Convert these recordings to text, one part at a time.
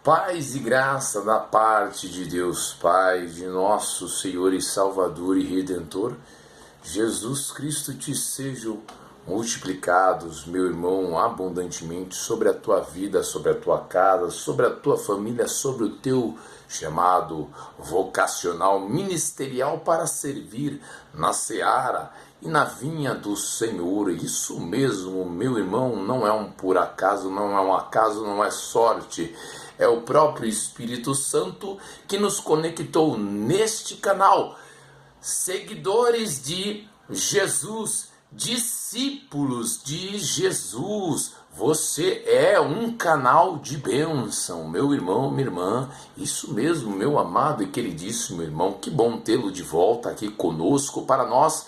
Paz e graça da parte de Deus Pai, de nosso Senhor e Salvador e Redentor, Jesus Cristo, te sejam multiplicados, meu irmão, abundantemente sobre a tua vida, sobre a tua casa, sobre a tua família, sobre o teu chamado vocacional ministerial para servir na seara e na vinha do Senhor. Isso mesmo, meu irmão, não é um por acaso, não é um acaso, não é sorte. É o próprio Espírito Santo que nos conectou neste canal. Seguidores de Jesus, discípulos de Jesus, você é um canal de bênção, meu irmão, minha irmã. Isso mesmo, meu amado e queridíssimo irmão. Que bom tê-lo de volta aqui conosco para nós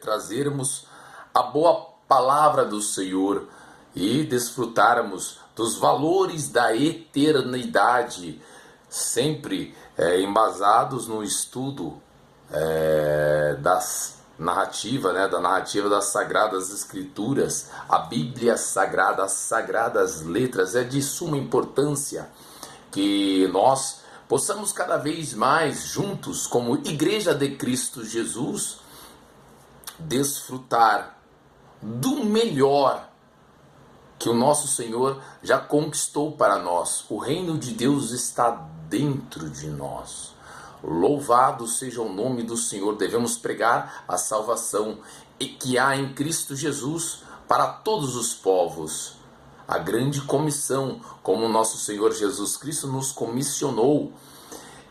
trazermos a boa palavra do Senhor e desfrutarmos dos valores da eternidade, sempre embasados no estudo da narrativa das Sagradas Escrituras. A Bíblia Sagrada, as Sagradas Letras, é de suma importância que nós possamos cada vez mais juntos, como Igreja de Cristo Jesus, desfrutar do melhor que o nosso Senhor já conquistou para nós. O reino de Deus está dentro de nós. Louvado seja o nome do Senhor. Devemos pregar a salvação que há em Cristo Jesus para todos os povos. A grande comissão, como o nosso Senhor Jesus Cristo nos comissionou.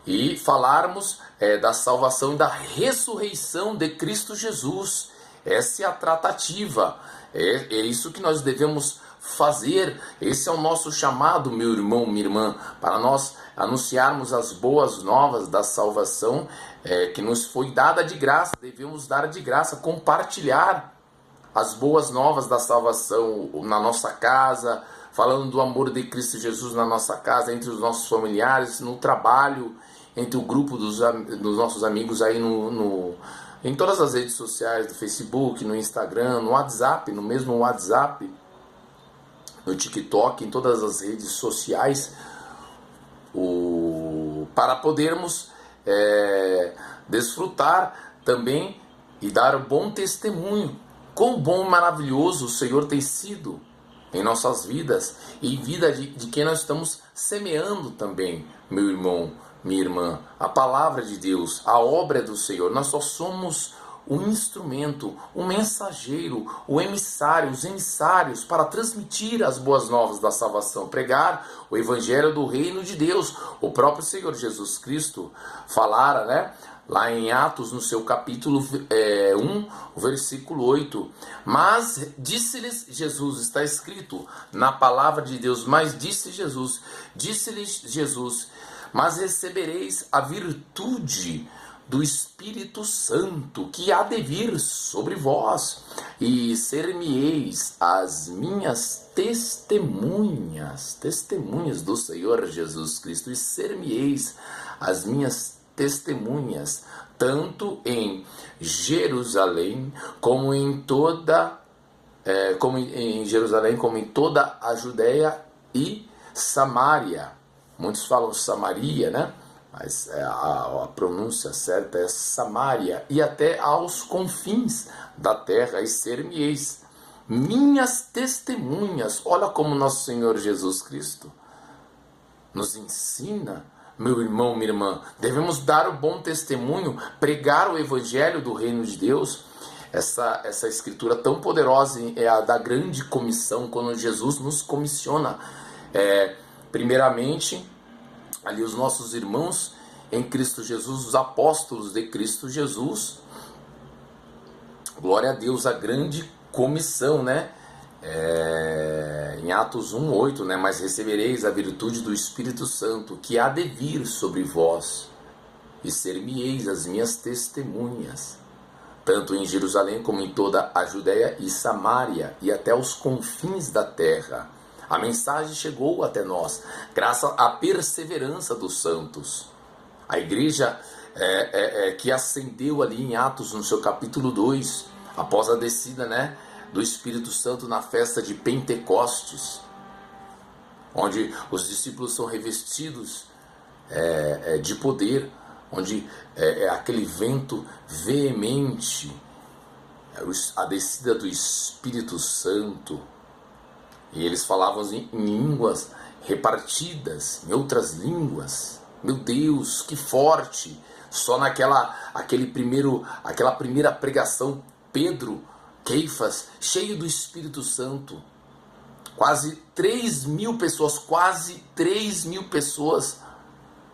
E falarmos da salvação e da ressurreição de Cristo Jesus. Essa é a tratativa. É isso que nós devemos fazer. Esse é o nosso chamado, meu irmão, minha irmã, para nós anunciarmos as boas novas da salvação que nos foi dada de graça. Devemos dar de graça, compartilhar as boas novas da salvação na nossa casa, falando do amor de Cristo Jesus na nossa casa, entre os nossos familiares, no trabalho, entre o grupo dos nossos amigos aí em todas as redes sociais, do Facebook, no Instagram, no WhatsApp, no mesmo WhatsApp, no TikTok, em todas as redes sociais, para podermos desfrutar também e dar bom testemunho. Quão bom e maravilhoso o Senhor tem sido em nossas vidas e vida de quem nós estamos semeando também, meu irmão, minha irmã, a palavra de Deus, a obra do Senhor. Nós só somos um instrumento, um mensageiro, o emissário, os emissários para transmitir as boas novas da salvação, pregar o evangelho do reino de Deus. O próprio Senhor Jesus Cristo falara, lá em Atos, no seu capítulo 1, versículo 8. Mas disse-lhes Jesus, está escrito na palavra de Deus, mas disse-lhes Jesus, mas recebereis a virtude do Espírito Santo, que há de vir sobre vós, e ser-me-eis as minhas testemunhas do Senhor Jesus Cristo, e ser-me-eis as minhas testemunhas, tanto em Jerusalém, como em toda a Judéia e Samaria. Muitos falam Samaria, né? Mas a pronúncia certa é Samaria, e até aos confins da terra, e ser-me-eis minhas testemunhas. Olha como nosso Senhor Jesus Cristo nos ensina, meu irmão, minha irmã. Devemos dar o bom testemunho, pregar o evangelho do reino de Deus. Essa escritura tão poderosa é a da grande comissão, quando Jesus nos comissiona. Primeiramente, ali os nossos irmãos em Cristo Jesus, os apóstolos de Cristo Jesus. Glória a Deus, a grande comissão, em Atos 1:8, mas recebereis a virtude do Espírito Santo, que há de vir sobre vós, e ser-me-eis as minhas testemunhas, tanto em Jerusalém como em toda a Judéia e Samaria, e até os confins da terra. A mensagem chegou até nós, graças à perseverança dos santos. A igreja que ascendeu ali em Atos, no seu capítulo 2, após a descida do Espírito Santo na festa de Pentecostes. onde os discípulos são revestidos de poder, onde é aquele vento veemente, a descida do Espírito Santo, e eles falavam em línguas repartidas, em outras línguas. Meu Deus, que forte! Só aquela primeira pregação, Pedro, Keifas, cheio do Espírito Santo, quase 3.000 pessoas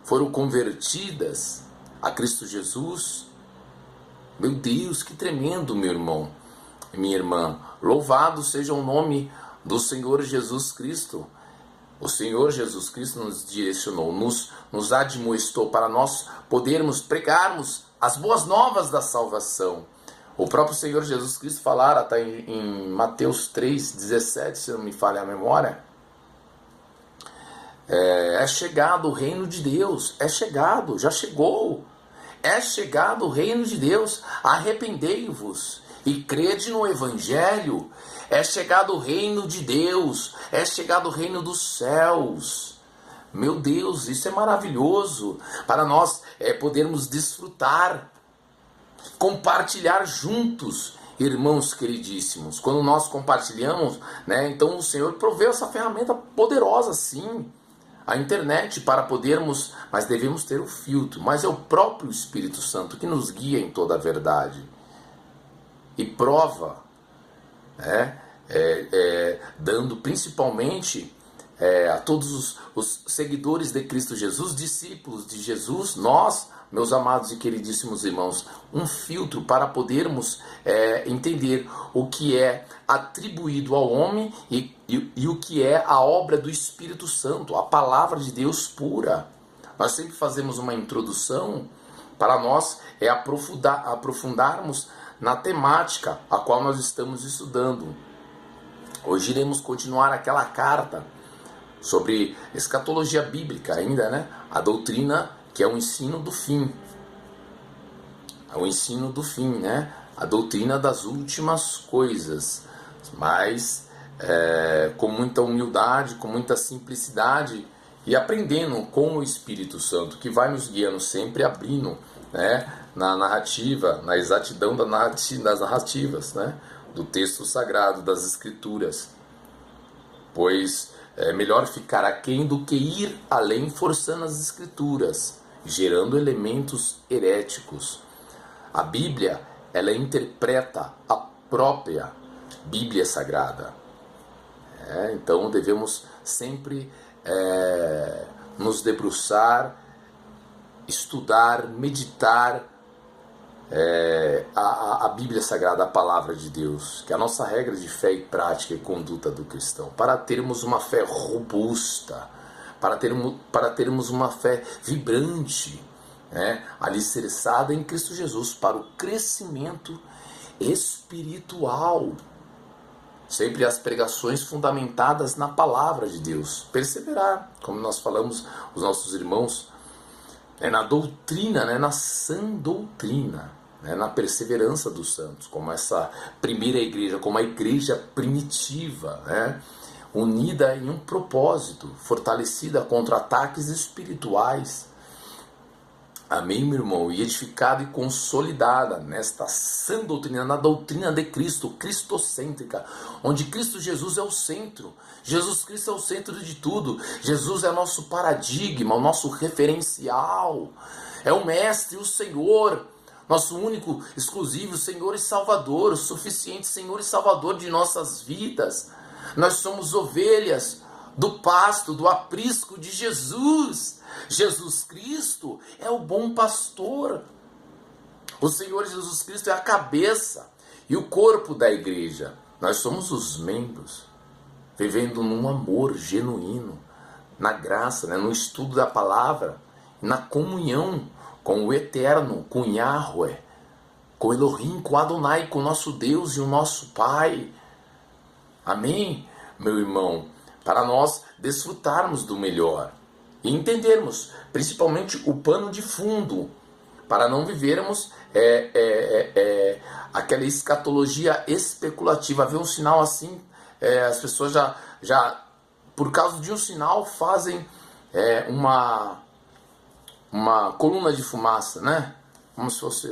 foram convertidas a Cristo Jesus. Meu Deus, que tremendo, meu irmão e minha irmã. Louvado seja o nome do Senhor Jesus Cristo. O Senhor Jesus Cristo nos direcionou, nos admoestou para nós podermos pregarmos as boas novas da salvação. O próprio Senhor Jesus Cristo falara, está em Mateus 3,17, se não me falha a memória. É chegado o reino de Deus, é chegado, já chegou. É chegado o reino de Deus, arrependei-vos e crede no Evangelho. É chegado o reino de Deus, é chegado o reino dos céus. Meu Deus, isso é maravilhoso para nós podermos desfrutar, compartilhar juntos, irmãos queridíssimos. Quando nós compartilhamos, então o Senhor proveu essa ferramenta poderosa, sim, a internet, para podermos, mas devemos ter o filtro, mas é o próprio Espírito Santo que nos guia em toda a verdade e prova, dando principalmente a todos os seguidores de Cristo Jesus, discípulos de Jesus, nós, meus amados e queridíssimos irmãos, um filtro para podermos entender o que é atribuído ao homem e o que é a obra do Espírito Santo, a palavra de Deus pura. Nós sempre fazemos uma introdução para nós aprofundarmos na temática a qual nós estamos estudando. Hoje iremos continuar aquela carta sobre escatologia bíblica ainda, a doutrina que é o ensino do fim. É o ensino do fim, a doutrina das últimas coisas. Mas com muita humildade, com muita simplicidade e aprendendo com o Espírito Santo, que vai nos guiando sempre, abrindo na narrativa, na exatidão das narrativas, do texto sagrado, das Escrituras. Pois é melhor ficar aquém do que ir além forçando as Escrituras, gerando elementos heréticos. A Bíblia, ela interpreta a própria Bíblia Sagrada. Então devemos sempre nos debruçar, estudar, meditar a Bíblia Sagrada, a Palavra de Deus, que é a nossa regra de fé e prática e conduta do cristão, para termos uma fé robusta, para termos uma fé vibrante, alicerçada em Cristo Jesus, para o crescimento espiritual. Sempre as pregações fundamentadas na Palavra de Deus. Perseverar, como nós falamos, os nossos irmãos, na doutrina, na sã doutrina, na perseverança dos santos, como essa primeira igreja, como a igreja primitiva, unida em um propósito, fortalecida contra ataques espirituais. Amém, meu irmão? E edificada e consolidada nesta sã doutrina, na doutrina de Cristo, cristocêntrica, onde Cristo Jesus é o centro. Jesus Cristo é o centro de tudo. Jesus é nosso paradigma, o nosso referencial. É o Mestre, o Senhor, nosso único, exclusivo Senhor e Salvador, o suficiente Senhor e Salvador de nossas vidas. Nós somos ovelhas do pasto, do aprisco de Jesus. Jesus Cristo é o bom pastor. O Senhor Jesus Cristo é a cabeça e o corpo da igreja. Nós somos os membros, vivendo num amor genuíno, na graça, no estudo da palavra, na comunhão com o Eterno, com Yahweh, com Elohim, com Adonai, com o nosso Deus e o nosso Pai. Amém, meu irmão? Para nós desfrutarmos do melhor e entendermos, principalmente, o pano de fundo, para não vivermos aquela escatologia especulativa. Ver um sinal assim, as pessoas já por causa de um sinal, fazem uma coluna de fumaça, né? Como se fosse,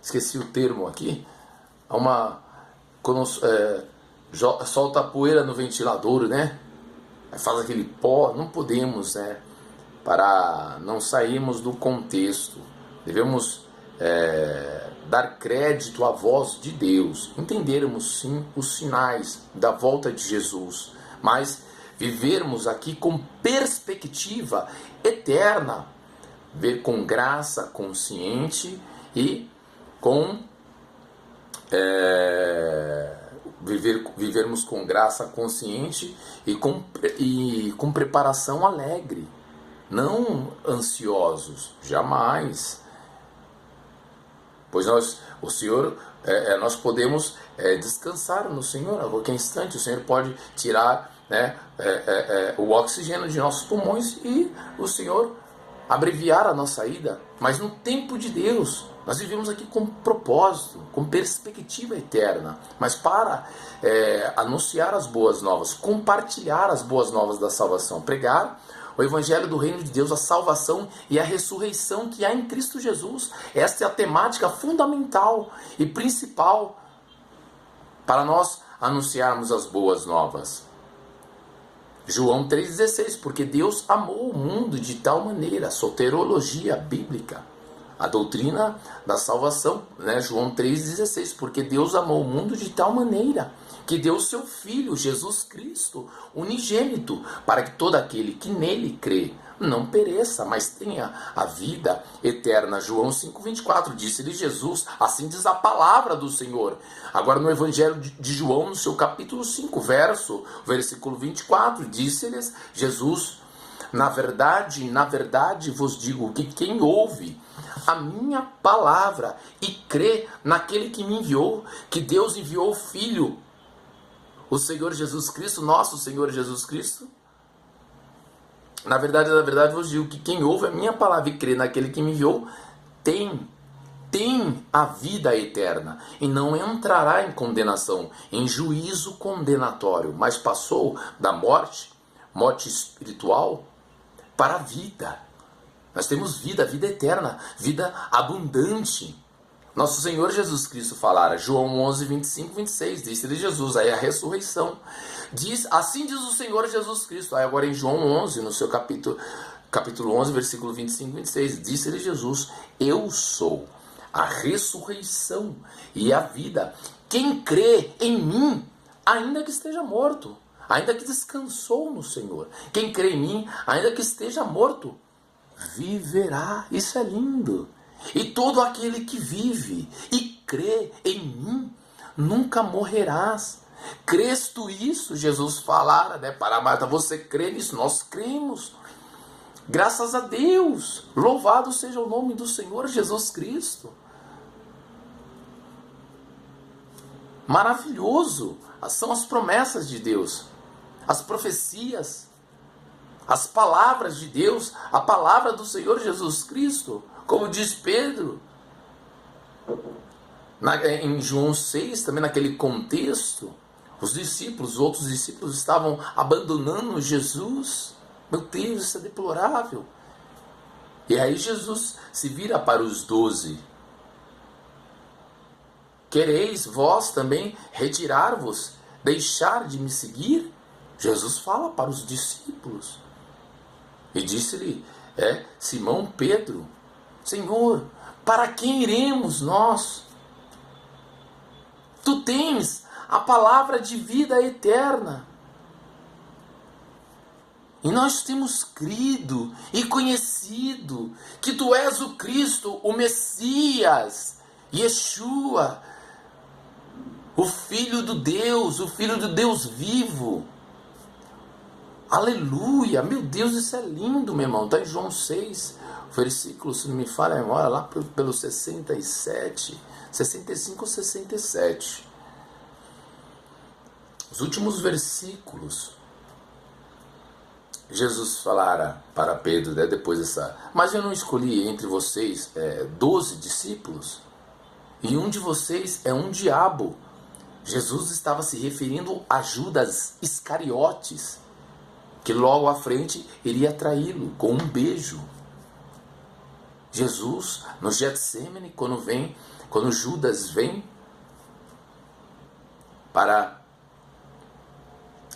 esqueci o termo aqui, quando solta a poeira no ventilador, né? Faz aquele pó. Não podemos, para não sairmos do contexto, devemos dar crédito à voz de Deus, entendermos sim os sinais da volta de Jesus, mas vivermos aqui com perspectiva eterna, ver com graça consciente e com vivermos com graça consciente e com preparação alegre, não ansiosos, jamais. Pois nós podemos descansar no Senhor a qualquer instante. O Senhor pode tirar o oxigênio de nossos pulmões e o Senhor abreviar a nossa ida. Mas no tempo de Deus, nós vivemos aqui com propósito, com perspectiva eterna. Mas para anunciar as boas novas, compartilhar as boas novas da salvação, pregar o Evangelho do Reino de Deus, a salvação e a ressurreição que há em Cristo Jesus. Esta é a temática fundamental e principal para nós anunciarmos as boas novas. João 3,16, porque Deus amou o mundo de tal maneira, soterologia bíblica, a doutrina da salvação, João 3,16, porque Deus amou o mundo de tal maneira que deu o seu Filho, Jesus Cristo, unigênito, para que todo aquele que nele crê não pereça, mas tenha a vida eterna. João 5,24, disse-lhe Jesus, assim diz a palavra do Senhor. Agora no Evangelho de João, no seu capítulo 5, versículo 24, disse-lhes Jesus, na verdade vos digo que quem ouve a minha palavra e crê naquele que me enviou, que Deus enviou o Filho, o Senhor Jesus Cristo, nosso Senhor Jesus Cristo. Na verdade vos digo que quem ouve a minha palavra e crê naquele que me enviou, tem a vida eterna e não entrará em condenação, em juízo condenatório, mas passou da morte espiritual, para a vida. Nós temos vida eterna, vida abundante. Nosso Senhor Jesus Cristo falara, João 11, 25, 26, disse-lhe Jesus, aí a ressurreição. Assim diz o Senhor Jesus Cristo, aí agora em João 11, no seu capítulo 11, versículo 25, 26, disse-lhe Jesus, eu sou a ressurreição e a vida. Quem crê em mim, ainda que esteja morto, ainda que descansou no Senhor, quem crê em mim, ainda que esteja morto, viverá. Isso é lindo. E todo aquele que vive e crê em mim, nunca morrerás. Crês tu isso? Jesus falara, para Marta, você crê nisso? Nós cremos. Graças a Deus. Louvado seja o nome do Senhor Jesus Cristo. Maravilhoso. São as promessas de Deus, as profecias, as palavras de Deus, a palavra do Senhor Jesus Cristo. Como diz Pedro, em João 6, também naquele contexto, os outros discípulos estavam abandonando Jesus. Meu Deus, isso é deplorável. E aí Jesus se vira para os 12. Quereis vós também retirar-vos, deixar de me seguir? Jesus fala para os discípulos. E disse-lhe, Simão Pedro, Senhor, para quem iremos nós? Tu tens a palavra de vida eterna. E nós temos crido e conhecido que Tu és o Cristo, o Messias, Yeshua, o Filho do Deus vivo. Aleluia, meu Deus, isso é lindo, meu irmão. Está em João 6, versículo, se não me falha a memória, lá pelo 67, 65 ou 67. Os últimos versículos, Jesus falara para Pedro, depois dessa, mas eu não escolhi entre vocês 12 discípulos, e um de vocês é um diabo. Jesus estava se referindo a Judas Iscariotes, que logo à frente iria traí-lo com um beijo. Jesus, no Getsêmani, quando Judas vem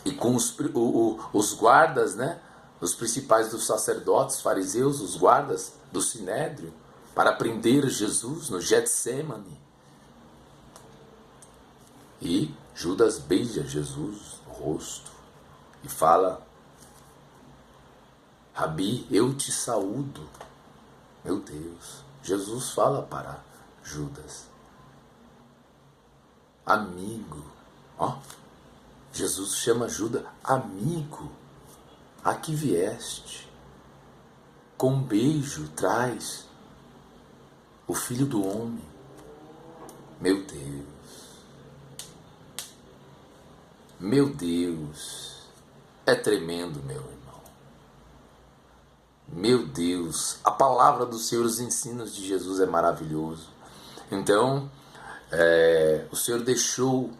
e com os guardas, né, os principais dos sacerdotes, fariseus, os guardas do Sinédrio, para prender Jesus no Getsêmani. E Judas beija Jesus no rosto e fala: Rabi, eu te saúdo. Meu Deus, Jesus fala para Judas: amigo. Ó, Jesus chama Judas amigo. Aqui vieste. Com beijo traz o Filho do Homem. Meu Deus. Meu Deus. É tremendo, meu irmão. Meu Deus. A palavra do Senhor, os ensinos de Jesus é maravilhoso. Então, o Senhor deixou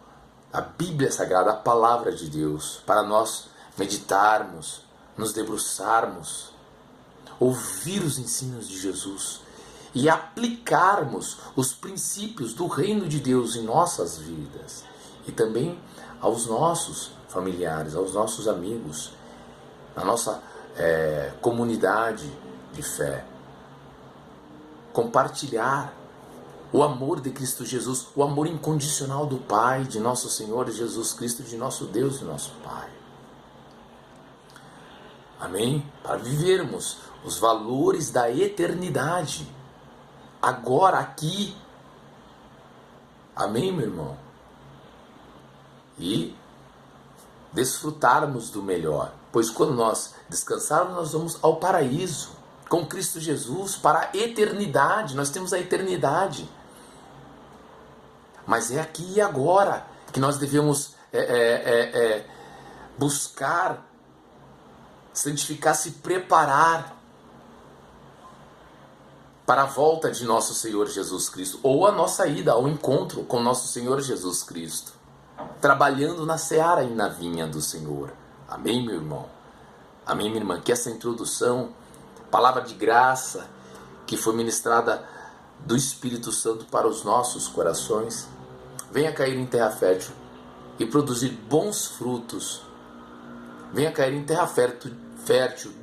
a Bíblia Sagrada, a palavra de Deus, para nós meditarmos, nos debruçarmos, ouvir os ensinos de Jesus e aplicarmos os princípios do reino de Deus em nossas vidas e também aos nossos familiares, aos nossos amigos, na nossa comunidade de fé. Compartilhar o amor de Cristo Jesus, o amor incondicional do Pai, de nosso Senhor Jesus Cristo, de nosso Deus e nosso Pai. Amém? Para vivermos os valores da eternidade, agora, aqui. Amém, meu irmão? E desfrutarmos do melhor, pois quando nós descansarmos, nós vamos ao paraíso, com Cristo Jesus, para a eternidade. Nós temos a eternidade. Mas é aqui e agora que nós devemos buscar, santificar, se preparar para a volta de nosso Senhor Jesus Cristo, ou a nossa ida ao encontro com nosso Senhor Jesus Cristo, trabalhando na seara e na vinha do Senhor. Amém, meu irmão? Amém, minha irmã? Que essa introdução, palavra de graça, que foi ministrada do Espírito Santo para os nossos corações, venha cair em terra fértil e produzir bons frutos. Venha cair em terra fértil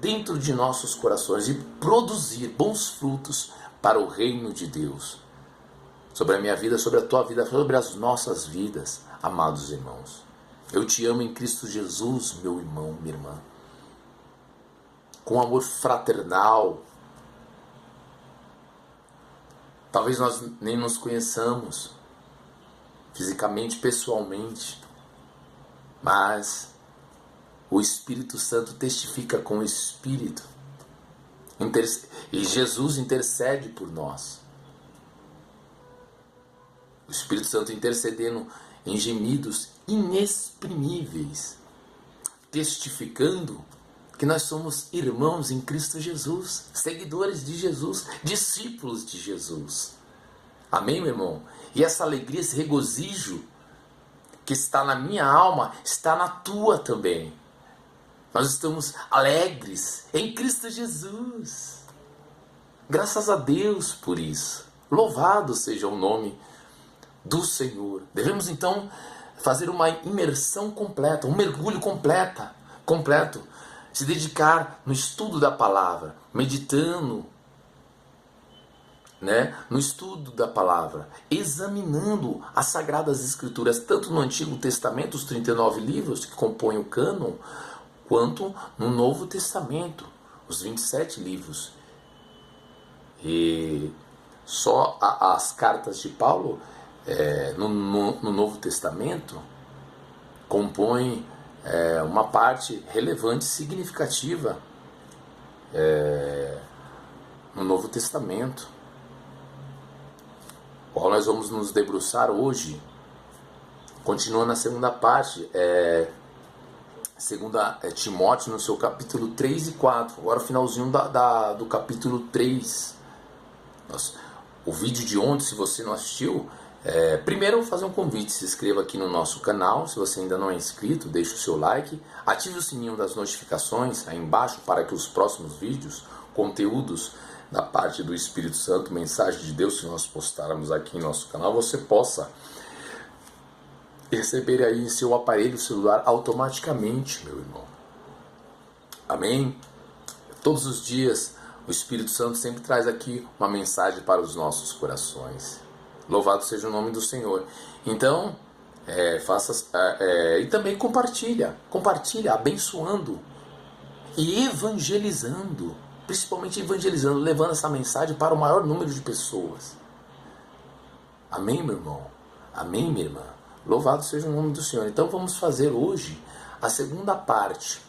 dentro de nossos corações e produzir bons frutos para o reino de Deus. Sobre a minha vida, sobre a tua vida, sobre as nossas vidas, amados irmãos. Eu te amo em Cristo Jesus, meu irmão, minha irmã. Com amor fraternal. Talvez nós nem nos conheçamos fisicamente, pessoalmente, mas o Espírito Santo testifica com o Espírito e Jesus intercede por nós. O Espírito Santo intercedendo em gemidos inexprimíveis, testificando que nós somos irmãos em Cristo Jesus, seguidores de Jesus, discípulos de Jesus. Amém, meu irmão? E essa alegria, esse regozijo que está na minha alma, está na tua também. Nós estamos alegres em Cristo Jesus. Graças a Deus por isso. Louvado seja o nome do Senhor. Devemos então fazer uma imersão completa, um mergulho completo. Se dedicar no estudo da palavra, meditando, no estudo da palavra, examinando as Sagradas Escrituras, tanto no Antigo Testamento, os 39 livros que compõem o cânon, quanto no Novo Testamento, os 27 livros. E só as cartas de Paulo no Novo Testamento compõem uma parte relevante, significativa no Novo Testamento. Qual nós vamos nos debruçar hoje, continuando na segunda parte, 2 Timóteo, no seu capítulo 3 e 4, agora o finalzinho do capítulo 3. O vídeo de ontem, se você não assistiu, Primeiro, fazer um convite, se inscreva aqui no nosso canal, se você ainda não é inscrito, deixe o seu like, ative o sininho das notificações aí embaixo para que os próximos vídeos, conteúdos da parte do Espírito Santo, mensagem de Deus, que nós postarmos aqui em nosso canal, você possa receber aí em seu aparelho celular automaticamente, meu irmão. Amém? Todos os dias o Espírito Santo sempre traz aqui uma mensagem para os nossos corações. Louvado seja o nome do Senhor. Então, e também compartilha, abençoando e evangelizando, principalmente evangelizando, levando essa mensagem para o maior número de pessoas. Amém, meu irmão? Amém, minha irmã? Louvado seja o nome do Senhor. Então vamos fazer hoje a segunda parte.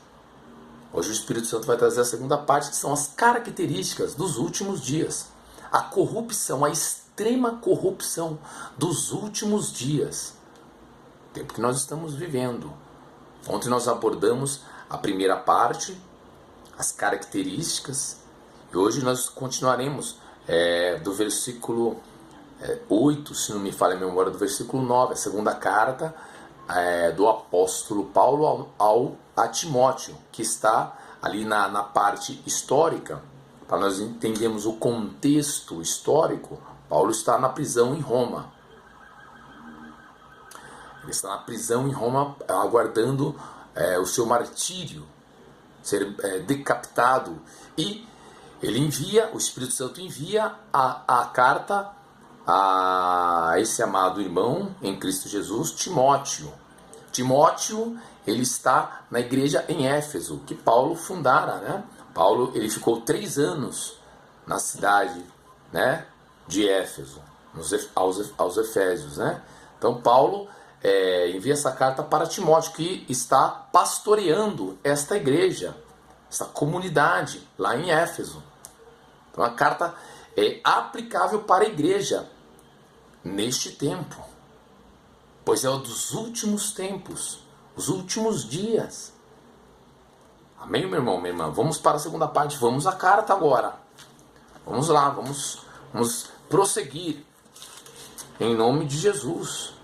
Hoje o Espírito Santo vai trazer a segunda parte, que são as características dos últimos dias. A corrupção, a extrema corrupção dos últimos dias. O tempo que nós estamos vivendo. Ontem nós abordamos a primeira parte, as características. E hoje nós continuaremos do versículo 8, se não me falha a memória, do versículo 9, a segunda carta do apóstolo Paulo a Timóteo, que está ali na parte histórica. Para nós entendermos o contexto histórico, Paulo está na prisão em Roma. Ele está na prisão em Roma aguardando o seu martírio, ser decapitado. E ele envia, o Espírito Santo envia a carta a esse amado irmão em Cristo Jesus, Timóteo. Timóteo, ele está na igreja em Éfeso, que Paulo fundara, né? Paulo, ele ficou 3 anos na cidade, né, de Éfeso, aos Efésios, né? Então Paulo envia essa carta para Timóteo, que está pastoreando esta igreja, essa comunidade lá em Éfeso. Então a carta é aplicável para a igreja neste tempo, pois é o dos últimos tempos, os últimos dias. Amém, meu irmão, minha irmã? Vamos para a segunda parte, vamos à carta agora. Vamos lá, vamos prosseguir em nome de Jesus.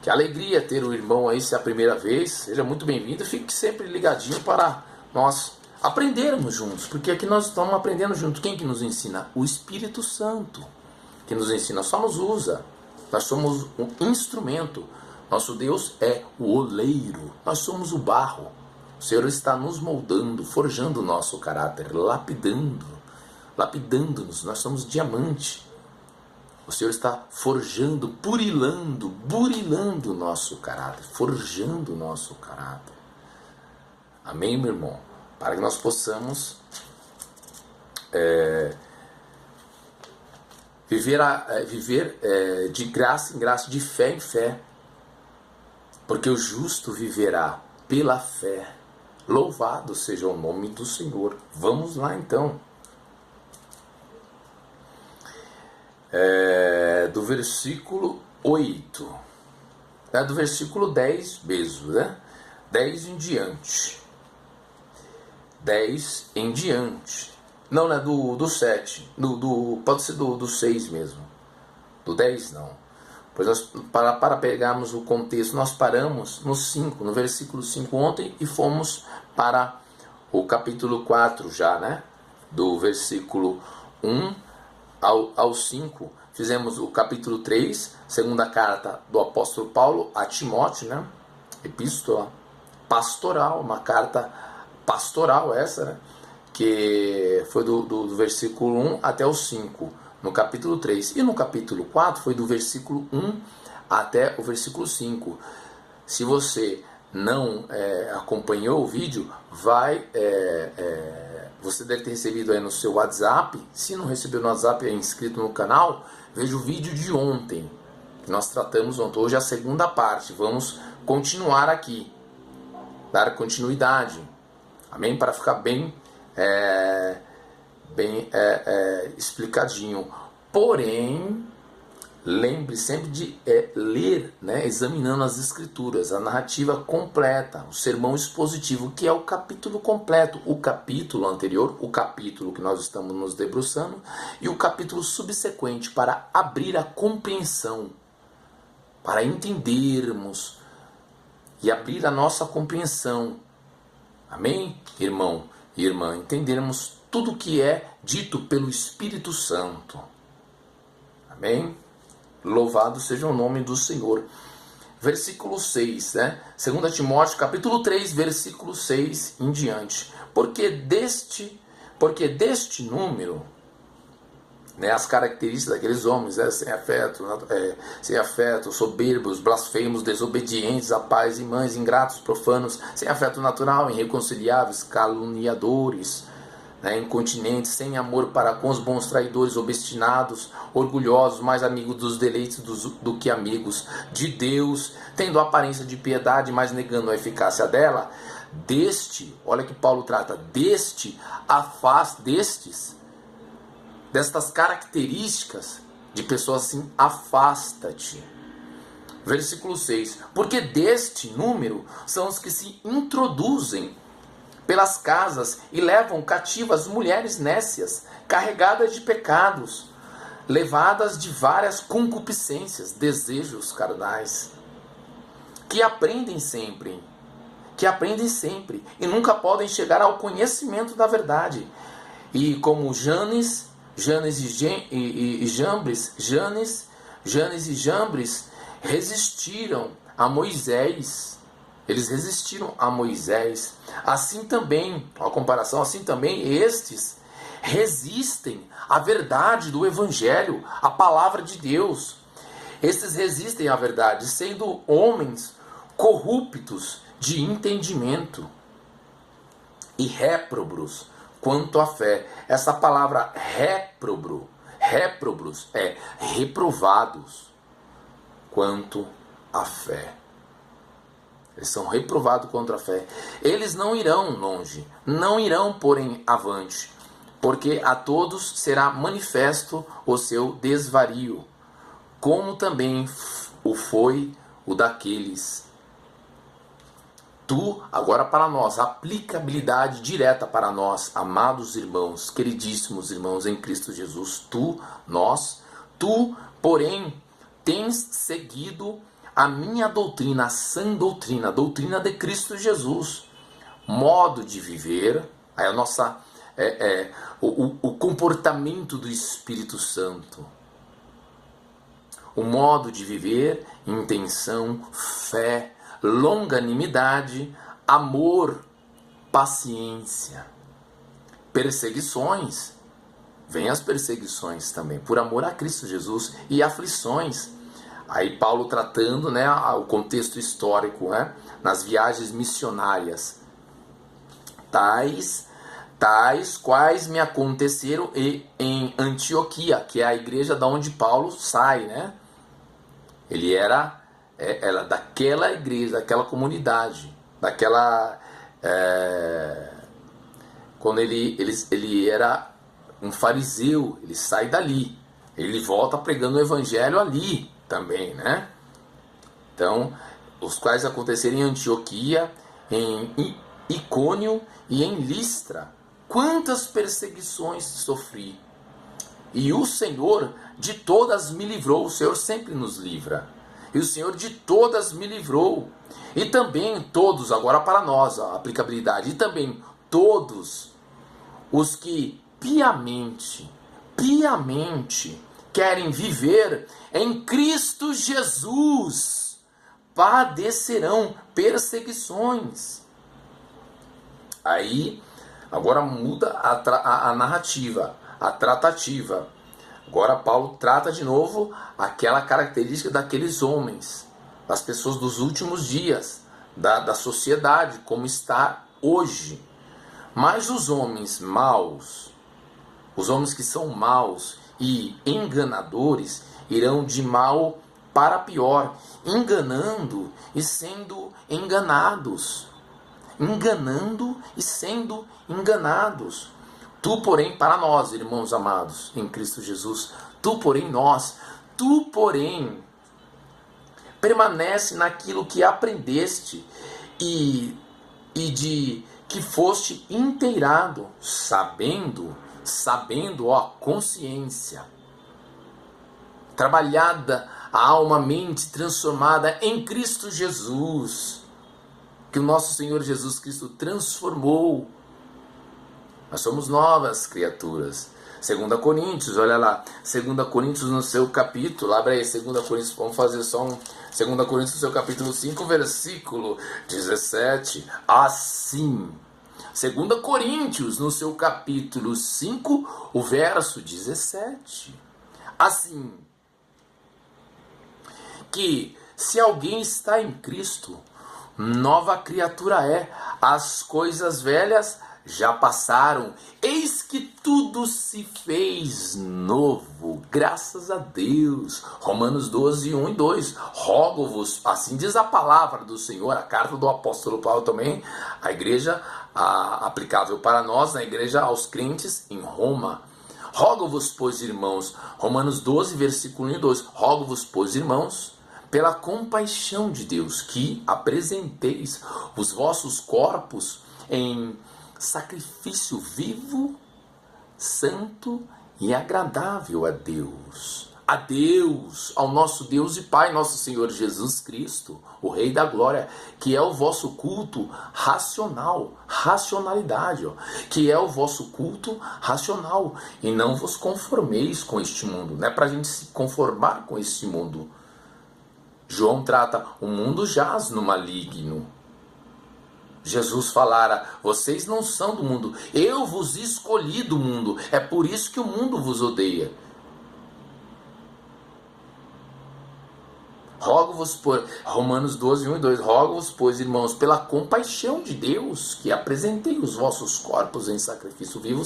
Que alegria ter o irmão aí, se é a primeira vez. Seja muito bem-vindo, fique sempre ligadinho para nós aprendermos juntos, porque aqui nós estamos aprendendo juntos. Quem que nos ensina? O Espírito Santo, que nos ensina, só nos usa. Nós somos um instrumento. Nosso Deus é o oleiro, nós somos o barro. O Senhor está nos moldando, forjando o nosso caráter, lapidando-nos. Nós somos diamante. O Senhor está forjando, burilando o nosso caráter, forjando o nosso caráter. Amém, meu irmão? Para que nós possamos viver de graça em graça, de fé em fé. Porque o justo viverá pela fé. Louvado seja o nome do Senhor. Vamos lá então. Do versículo 8. Do versículo 10 mesmo, né? 10 em diante. 10 em diante. Não, né? Do 7. Pode ser do 6 mesmo. Do 10 não. Pois nós, para pegarmos o contexto, nós paramos no 5, no versículo 5 ontem e fomos para o capítulo 4 já, né? Do versículo 1 ao 5. Fizemos o capítulo 3, segunda carta do apóstolo Paulo a Timóteo, né? Epístola pastoral, uma carta pastoral essa, né? Que foi do versículo 1 até o 5. No capítulo 3. E no capítulo 4 foi do versículo 1 até o versículo 5. Se você não acompanhou o vídeo, você deve ter recebido aí no seu WhatsApp. Se não recebeu no WhatsApp e é inscrito no canal, veja o vídeo de ontem, que nós tratamos ontem. Hoje é a segunda parte. Vamos continuar aqui, dar continuidade. Amém? Para ficar bem explicadinho. Porém, lembre sempre de ler, né, examinando as escrituras, a narrativa completa, o sermão expositivo, que é o capítulo completo, o capítulo anterior, o capítulo que nós estamos nos debruçando, e o capítulo subsequente, para abrir a compreensão, para entendermos e abrir a nossa compreensão. Amém, irmão e irmã? Entendermos tudo o que é dito pelo Espírito Santo. Amém? Louvado seja o nome do Senhor. Versículo 6, né? 2 Timóteo, capítulo 3, versículo 6 em diante. Porque deste número, né, as características daqueles homens, né, sem afeto, soberbos, blasfemos, desobedientes a pais e mães, ingratos, profanos, sem afeto natural, irreconciliáveis, caluniadores, né, incontinentes, sem amor para com os bons, traidores, obstinados, orgulhosos, mais amigos dos deleites do que amigos de Deus, tendo aparência de piedade, mas negando a eficácia dela. Olha que Paulo trata, destas características de pessoas assim, afasta-te. Versículo 6, porque deste número são os que se introduzem pelas casas e levam cativas mulheres nécias, carregadas de pecados, levadas de várias concupiscências, desejos carnais, que aprendem sempre e nunca podem chegar ao conhecimento da verdade. E como Janes e Jambres resistiram a Moisés. Eles resistiram a Moisés. Assim também, a comparação, assim também estes resistem à verdade do Evangelho, à palavra de Deus. Estes resistem à verdade, sendo homens corruptos de entendimento e réprobos quanto à fé. Essa palavra réprobos é reprovados quanto à fé. Eles são reprovados contra a fé. Eles não irão longe, não irão porém avante, porque a todos será manifesto o seu desvario, como também o foi o daqueles. Agora para nós, aplicabilidade direta para nós, amados irmãos, queridíssimos irmãos em Cristo Jesus, tu, porém, tens seguido a minha doutrina, a sã doutrina, a doutrina de Cristo Jesus, modo de viver, a nossa, o comportamento do Espírito Santo, o modo de viver, intenção, fé, longanimidade, amor, paciência, perseguições, vem as perseguições também, por amor a Cristo Jesus, e aflições. Aí Paulo tratando, né, o contexto histórico, né, nas viagens missionárias, tais quais me aconteceram em Antioquia, que é a igreja da onde Paulo sai, né? Ele era daquela igreja, daquela comunidade, quando ele era um fariseu, ele sai dali, ele volta pregando o evangelho ali também, né? Então, os quais aconteceram em Antioquia, em Icônio e em Listra. Quantas perseguições sofri! E o Senhor de todas me livrou. O Senhor sempre nos livra. E o Senhor de todas me livrou. E também todos, agora para nós, a aplicabilidade, e também todos os que piamente querem viver em Cristo Jesus padecerão perseguições. Aí, agora muda a narrativa, a tratativa. Agora Paulo trata de novo aquela característica daqueles homens, das pessoas dos últimos dias, da sociedade, como está hoje. Mas os homens maus, os homens que são maus e enganadores, irão de mal para pior, enganando e sendo enganados. Enganando e sendo enganados. Tu, porém, para nós, irmãos amados, em Cristo Jesus, tu, porém, nós, Tu, porém, permanece naquilo que aprendeste e de que foste inteirado, sabendo, ó, consciência, trabalhada a alma, mente transformada em Cristo Jesus, que o nosso Senhor Jesus Cristo transformou. Nós somos novas criaturas. 2 Coríntios, olha lá, 2 Coríntios no seu capítulo, abre aí 2 Coríntios, vamos fazer só um, 2 Coríntios no seu capítulo 5, versículo 17, assim, 2 Coríntios no seu capítulo 5, o verso 17, assim, que se alguém está em Cristo, nova criatura é, as coisas velhas já passaram, eis que tudo se fez novo, graças a Deus. Romanos 12, 1 e 2, rogo-vos, assim diz a palavra do Senhor, a carta do apóstolo Paulo também, a igreja, aplicável para nós, na igreja aos crentes em Roma. Rogo-vos, pois, irmãos, Romanos 12, versículo 1 e 2, rogo-vos, pois, irmãos, pela compaixão de Deus, que apresenteis os vossos corpos em sacrifício vivo, santo e agradável a Deus, ao nosso Deus e Pai, nosso Senhor Jesus Cristo, o Rei da Glória, que é o vosso culto racional, racionalidade, ó, que é o vosso culto racional, e não vos conformeis com este mundo, não é para a gente se conformar com este mundo. João trata, o mundo jaz no maligno. Jesus falara, vocês não são do mundo, eu vos escolhi do mundo, é por isso que o mundo vos odeia. Rogo-vos, por Romanos 12, 1 e 2, rogo-vos, pois, irmãos, pela compaixão de Deus, que apresentei os vossos corpos em sacrifício vivo,